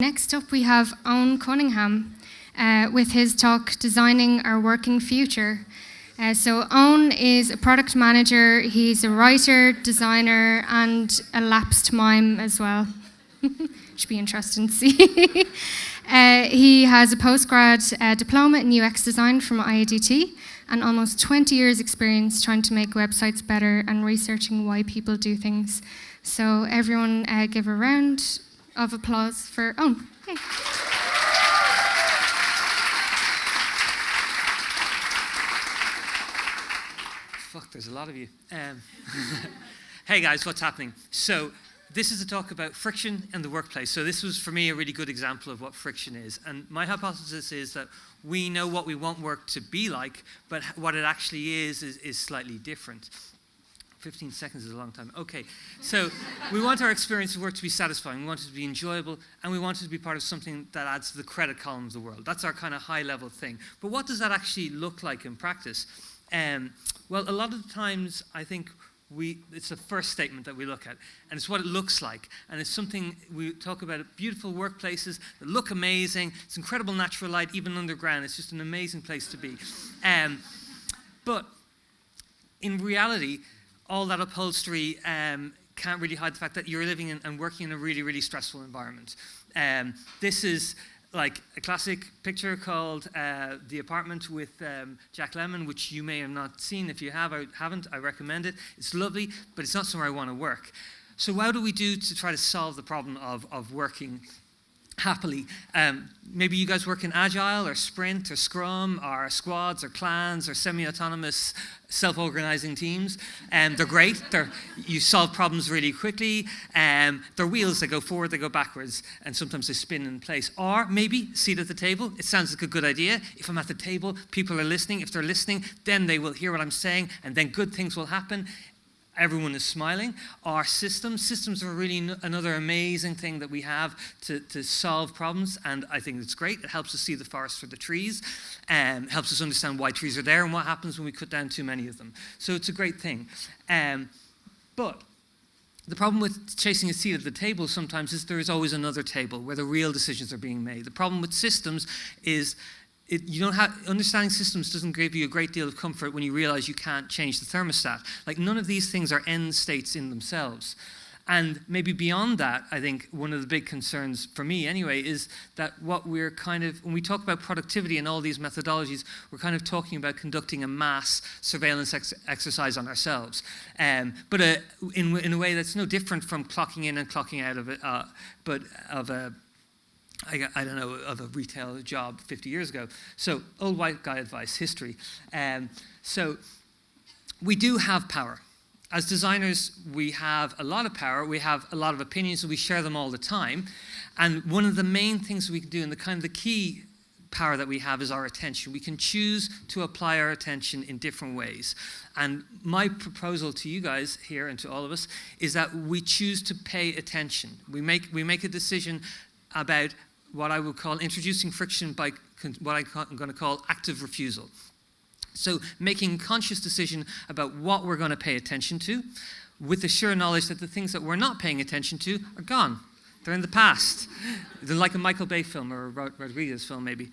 Next up, we have Eoin Cunningham with his talk, Designing Our Working Future. So Eoin is a product manager, he's a writer, designer, and a lapsed mime as well. Should be interesting to see. He has a postgrad diploma in UX design from IADT and almost 20 years experience trying to make websites better and researching why people do things. So everyone give a round of applause for Eoin. Hey. Fuck, there's a lot of you. Hey guys, what's happening? So this is a talk about friction in the workplace. So this was, for me, a really good example of what friction is. And my hypothesis is that we know what we want work to be like, but what it actually is slightly different. 15 seconds is a long time. Okay, so we want our experience of work to be satisfying, we want it to be enjoyable, and we want it to be part of something that adds to the credit column of the world. That's our kind of high-level thing. But what does that actually look like in practice? Well, a lot of the times, I think it's the first statement that we look at, and it's what it looks like. And it's something we talk about, beautiful workplaces that look amazing. It's incredible natural light, even underground. It's just an amazing place to be. But in reality, all that upholstery can't really hide the fact that you're living and working in a really, really stressful environment. This is like a classic picture called The Apartment with Jack Lemmon, which you may have not seen. If you haven't, I recommend it. It's lovely, but it's not somewhere I want to work. So how do we do to try to solve the problem of working happily? Maybe you guys work in Agile or Sprint or Scrum or squads or clans or semi-autonomous self-organizing teams. They're great. You solve problems really quickly. They're wheels. They go forward, they go backwards, and sometimes they spin in place. Or maybe seat at the table. It sounds like a good idea. If I'm at the table, people are listening. If they're listening, then they will hear what I'm saying, and then good things will happen. Everyone is smiling. Our systems are really another amazing thing that we have to solve problems, and I think it's great. It helps us see the forest for the trees, helps us understand why trees are there and what happens when we cut down too many of them. So it's a great thing. But the problem with chasing a seat at the table sometimes is there is always another table where the real decisions are being made. The problem with systems is understanding systems doesn't give you a great deal of comfort when you realize you can't change the thermostat. Like, none of these things are end states in themselves. And maybe beyond that, I think one of the big concerns for me anyway is that what we're when we talk about productivity and all these methodologies, we're kind of talking about conducting a mass surveillance exercise on ourselves. But in a way that's no different from clocking in and clocking out of it, but of a I don't know, of a retail job 50 years ago. So, old white guy advice, history. So, we do have power. As designers, we have a lot of power, we have a lot of opinions, and we share them all the time. And one of the main things we can do, and the key power that we have, is our attention. We can choose to apply our attention in different ways. And my proposal to you guys here, and to all of us, is that we choose to pay attention. We make a decision about what I would call introducing friction by what I'm going to call active refusal. So making a conscious decision about what we're going to pay attention to, with the sure knowledge that the things that we're not paying attention to are gone. They're in the past. They're like a Michael Bay film or a Rodriguez film, maybe.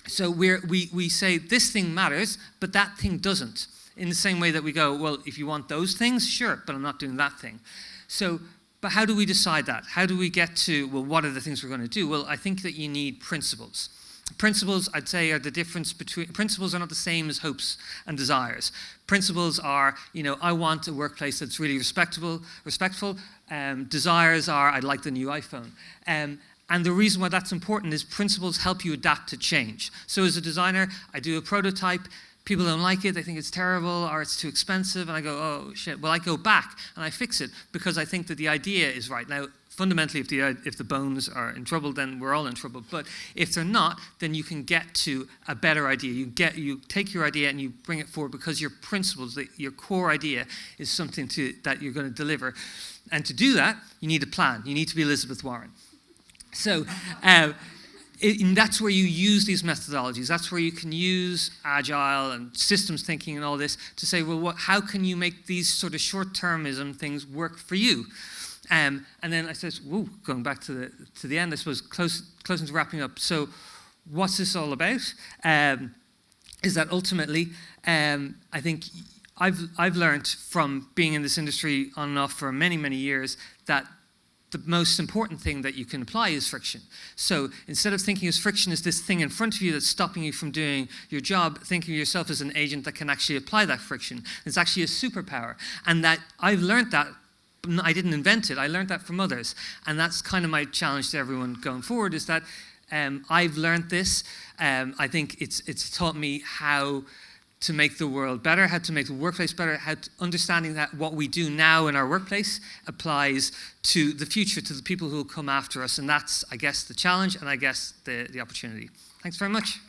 So we say this thing matters, but that thing doesn't. In the same way that we go, well, if you want those things, sure, but I'm not doing that thing. But how do we decide that? How do we get to, well, what are the things we're going to do? Well, I think that you need principles. Principles, I'd say, are the difference between, principles are not the same as hopes and desires. Principles are, I want a workplace that's really respectful. Desires are, I'd like the new iPhone. And the reason why that's important is principles help you adapt to change. So as a designer, I do a prototype. People don't like it, they think it's terrible, or it's too expensive, and I go, oh shit. Well, I go back and I fix it because I think that the idea is right. Now, fundamentally, if the bones are in trouble, then we're all in trouble. But if they're not, then you can get to a better idea. You take your idea and you bring it forward because your principles, your core idea, is something that you're going to deliver. And to do that, you need a plan. You need to be Elizabeth Warren. So. And that's where you use these methodologies. That's where you can use Agile and systems thinking and all this to say, well, how can you make these sort of short-termism things work for you? And then I said, whoa, going back to the end, I suppose, closing to wrapping up. So what's this all about? Is that ultimately, I think I've learned from being in this industry on and off for many, many years that the most important thing that you can apply is friction. So instead of thinking of friction as this thing in front of you that's stopping you from doing your job, think of yourself as an agent that can actually apply that friction. It's actually a superpower. And that I've learned that. I didn't invent it. I learned that from others. And that's kind of my challenge to everyone going forward, is that I've learned this. I think it's taught me how to make the world better, how to make the workplace better, understanding that what we do now in our workplace applies to the future, to the people who will come after us. And that's, I guess, the challenge and I guess the opportunity. Thanks very much.